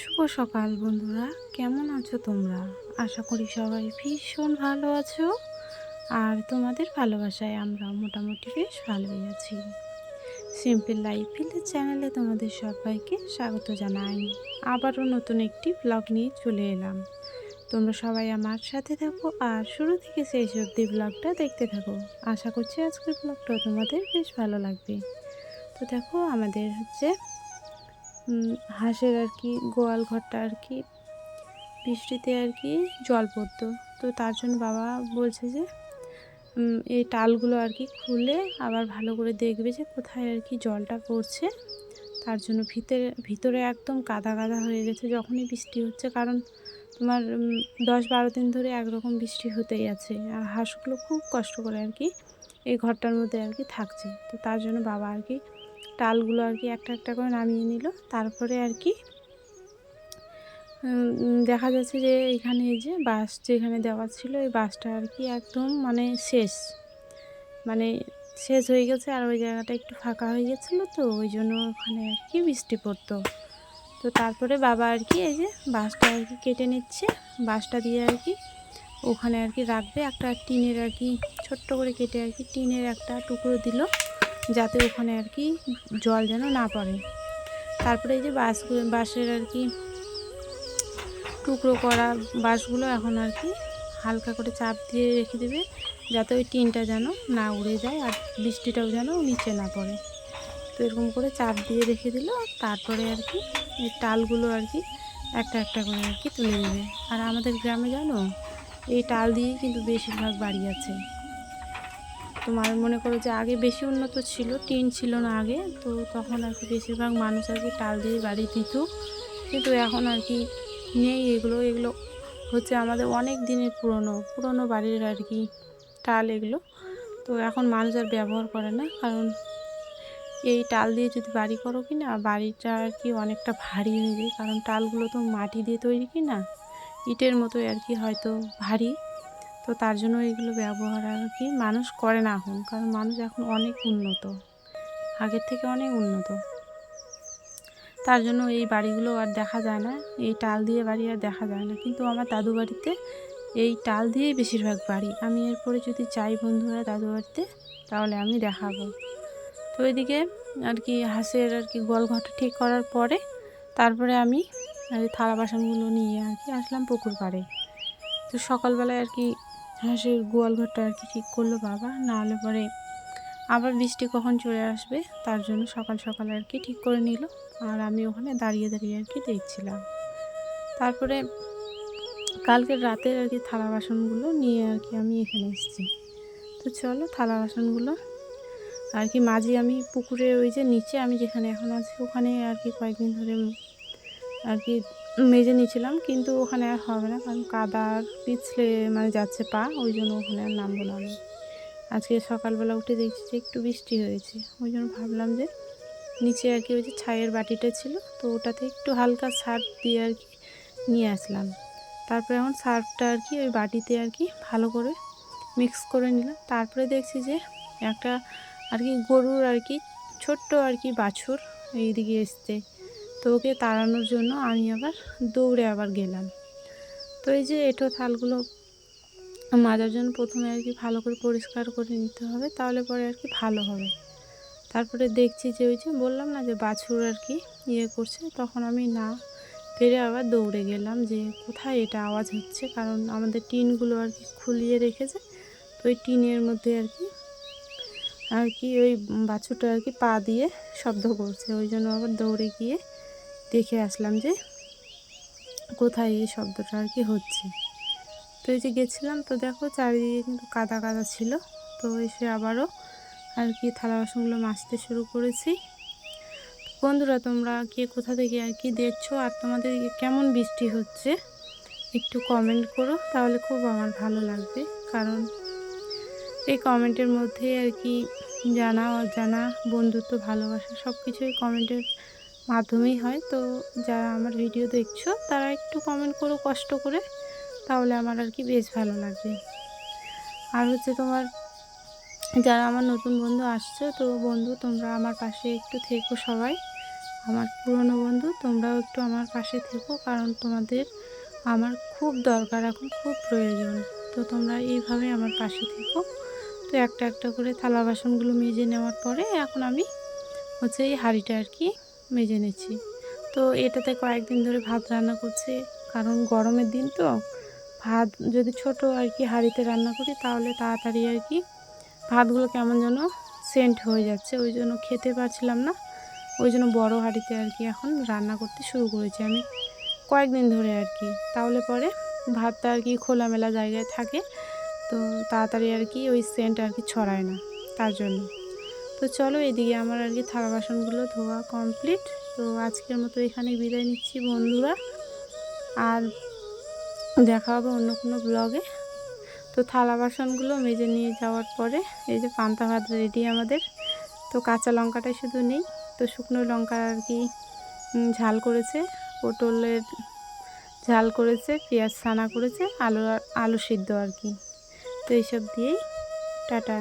শুভ সকাল বন্ধুরা, কেমন আছো তোমরা? আশা করি সবাই ভীষণ ভালো আছো। আর তোমাদের ভালোবাসায় আমরা মোটামুটি বেশ ভালোই আছি। সিম্পল লাইফ ভিলেজ চ্যানেলে তোমাদের সবাইকে স্বাগত জানাই। আবারও নতুন একটি ব্লগ নিয়ে চলে এলাম। তোমরা সবাই আমার সাথে থাকো আর শুরু থেকে শেষ অবধি ব্লগটা দেখতে থাকো। আশা করছি আজকের ব্লগটাও তোমাদের বেশ ভালো লাগবে। তো দেখো, আমাদের হাঁসের গোয়াল ঘরটা বৃষ্টিতে জল পড়তো। তো তার জন্য বাবা বলছে যে এই টালগুলো খুলে আবার ভালো করে দেখবে যে কোথায় জলটা পড়ছে। তার জন্য ভিতরে একদম কাদা কাদা হয়ে গেছে যখনই বৃষ্টি হচ্ছে, কারণ তোমার 10-12 দিন ধরে একরকম বৃষ্টি হতেই আছে। আর হাঁসগুলো খুব কষ্ট করে এই ঘরটার মধ্যে থাকছে। তো তার জন্য বাবা টালগুলো একটা একটা করে নামিয়ে নিল। তারপরে দেখা যাচ্ছে যে এখানে এই যে বাঁশ যেখানে দেওয়া ছিল, এই বাঁশটা একদম মানে শেষ হয়ে গেছে। আর ওই জায়গাটা একটু ফাঁকা হয়ে গেছিলো, তো ওই জন্য ওখানে বৃষ্টি পড়তো। তো তারপরে বাবা এই যে বাঁশটা কেটে নিচ্ছে। বাঁশটা দিয়ে ওখানে রাখবে একটা টিনের ছোট্ট করে কেটে টিনের একটা টুকরো দিল, যাতে ওখানে জল যেন না পড়ে। তারপরে এই যে বাঁশের টুকরো করা বাঁশগুলো এখন হালকা করে চাপ দিয়ে রেখে দেবে, যাতে ওই টিনটা যেন না উড়ে যায় আর বৃষ্টিটাও যেন নিচে না পড়ে। তো এরকম করে চাপ দিয়ে রেখে দিল। তারপরে এই টালগুলো একটা একটা করে তুলে দেবে। আর আমাদের গ্রামে জানো, এই টাল দিয়েই কিন্তু বেশিরভাগ বাড়ি আছে। তোমার মনে করো যে আগে বেশি উন্নত ছিল, টিন ছিল না আগে, তো তখন বেশিরভাগ মানুষ টাল দিয়ে বাড়ি দিত। কিন্তু এখন নেই এগুলো হচ্ছে আমাদের অনেক দিনের পুরনো বাড়ির টাল এগুলো। তো এখন মানুষ আর ব্যবহার করে না, কারণ এই টাল দিয়ে যদি বাড়ি করো কি না, বাড়িটা অনেকটা ভারী হয়ে যায়। কারণ টালগুলো তো মাটি দিয়ে তৈরি কি না, ইটের মতো হয়তো ভারী। তো তার জন্য এগুলো ব্যবহার মানুষ করে না এখন, কারণ মানুষ এখন অনেক উন্নত, আগের থেকে অনেক উন্নত। তার জন্য এই বাড়িগুলো আর দেখা যায় না, এই টাল দিয়ে বাড়ি আর দেখা যায় না। কিন্তু আমার দাদু বাড়িতে এই টাল দিয়েই বেশিরভাগ বাড়ি। আমি এরপরে যদি যাই বন্ধুরা দাদু বাড়িতে, তাহলে আমি দেখাবো। তো এদিকে হাঁসের গোয়াল ঘরটা ঠিক করার পরে তারপরে আমি থালা বাসনগুলো নিয়ে আসলাম পুকুর পাড়ে। তো সকালবেলায় হাঁসের গোয়াল ঘরটা ঠিক করলো বাবা, না হলে পরে আবার বৃষ্টি কখন চলে আসবে, তার জন্য সকাল সকাল ঠিক করে নিল। আর আমি ওখানে দাঁড়িয়ে দাঁড়িয়ে দেখছিলাম। তারপরে কালকের রাতের থালা বাসনগুলো নিয়ে আমি এখানে এসেছি। তো চলো থালা বাসনগুলো মাঝে আমি পুকুরে ওই যে নিচে আমি যেখানে এখন আছি ওখানে কয়েকদিন ধরে মেজে নিয়েছিলাম, কিন্তু ওখানে আর হবে না, কারণ কাদার পিছলে যাচ্ছে পা, ওই জন্য ওখানে আর নামবো না আমি। আজকে সকালবেলা উঠে দেখছি যে একটু বৃষ্টি হয়েছে, ওই জন্য ভাবলাম যে নিচে ওই যে ছাইয়ের বাটিটা ছিল, তো ওটাতে একটু হালকা সার্ফ দিয়ে নিয়ে আসলাম। তারপরে এখন সার্ফটা ওই বাটিতে ভালো করে মিক্স করে নিলাম। তারপরে দেখছি যে একটা গরুর ছোট্ট বাছুর এইদিকে এসছে। তো ওকে তাড়ানোর জন্য আমি আবার দৌড়ে গেলাম। তো এই যে এঁঠো থালগুলো মাজার জন্য প্রথমে ভালো করে পরিষ্কার করে নিতে হবে, তাহলে পরে ভালো হবে। তারপরে দেখছি যে ওই যে বললাম না যে বাছুর ইয়ে করছে, তখন আমি না ফিরে আবার দৌড়ে গেলাম যে কোথায় এটা আওয়াজ হচ্ছে, কারণ আমাদের টিনগুলো খুলিয়ে রেখেছে। তো ওই টিনের মধ্যে ওই বাছুরটা পা দিয়ে শব্দ করছে, ওই জন্য আবার দৌড়ে গিয়ে দেখে আসলাম যে কোথায় এই শব্দটা হচ্ছে। তো এই যে গেছিলাম, তো দেখো চারিদিকে কিন্তু কাদা কাদা ছিল। তো এসে আবারও থালা বাসনগুলো মাজতে শুরু করেছি। বন্ধুরা, তোমরা কে কোথা থেকে দেখছো আর তোমাদের কেমন বৃষ্টি হচ্ছে একটু কমেন্ট করো, তাহলে খুব আমার ভালো লাগবে। কারণ এই কমেন্টের মধ্যে জানা অজানা বন্ধুত্ব ভালোবাসা সব কিছুই কমেন্টের মাধ্যমেই হয়। তো যারা আমার ভিডিও দেখছো তারা একটু কমেন্ট করো কষ্ট করে, তাহলে আমার বেশ ভালো লাগবে। আর তোমার যারা আমার নতুন বন্ধু আসছে, তো বন্ধু তোমরা আমার পাশে একটু থেকো সবাই। আমার পুরনো বন্ধু, তোমরাও একটু আমার পাশে থেকো, কারণ তোমাদের আমার খুব দরকার, এখন খুব প্রয়োজন। তো তোমরা এইভাবে আমার পাশে থেকো। তো একটা একটা করে থালা বাসনগুলো মেজে নেওয়ার পরে এখন আমি হচ্ছে এই হাঁড়িটা আর কি মেজে নিচ্ছি। তো এটাতে কয়েকদিন ধরে ভাত রান্না করছে, কারণ গরমের দিন তো ভাত যদি ছোট আর কি হাঁড়িতে রান্না করি তাহলে তাড়াতাড়ি আর কি ভাতগুলো কেমন যেন সেন্ট হয়ে যাচ্ছে, ওই জন্য খেতে পারছিলাম না। ওই জন্য বড়ো হাঁড়িতে আর কি এখন রান্না করতে শুরু করেছি আমি কয়েকদিন ধরে আর কি। তাহলে পরে ভাতটা আর কি খোলামেলা জায়গায় থাকে, তো তাড়াতাড়ি আর কি ওই সেন্ট আর কি ছড়ায় না, তার জন্য। তো চলো, এদিকে আমার আর কি থালা বাসনগুলো ধোয়া কমপ্লিট। তো আজকের মতো এখানেই বিদায় নিচ্ছি বন্ধুরা, আর দেখা হবে অন্য কোনো ব্লগে। তো থালা বাসনগুলো মেজে নিয়ে যাওয়ার পরে এই যে পান্তা ভাত রেডি আমাদের। তো কাঁচা লঙ্কাটাই শুধু নেই, তো শুকনো লঙ্কা আর কি ঝাল করেছে, পটলের ঝাল করেছে, পেঁয়াজ ছানা করেছে, আলু সিদ্ধ আর কি। তো এইসব দিয়েই টাটা।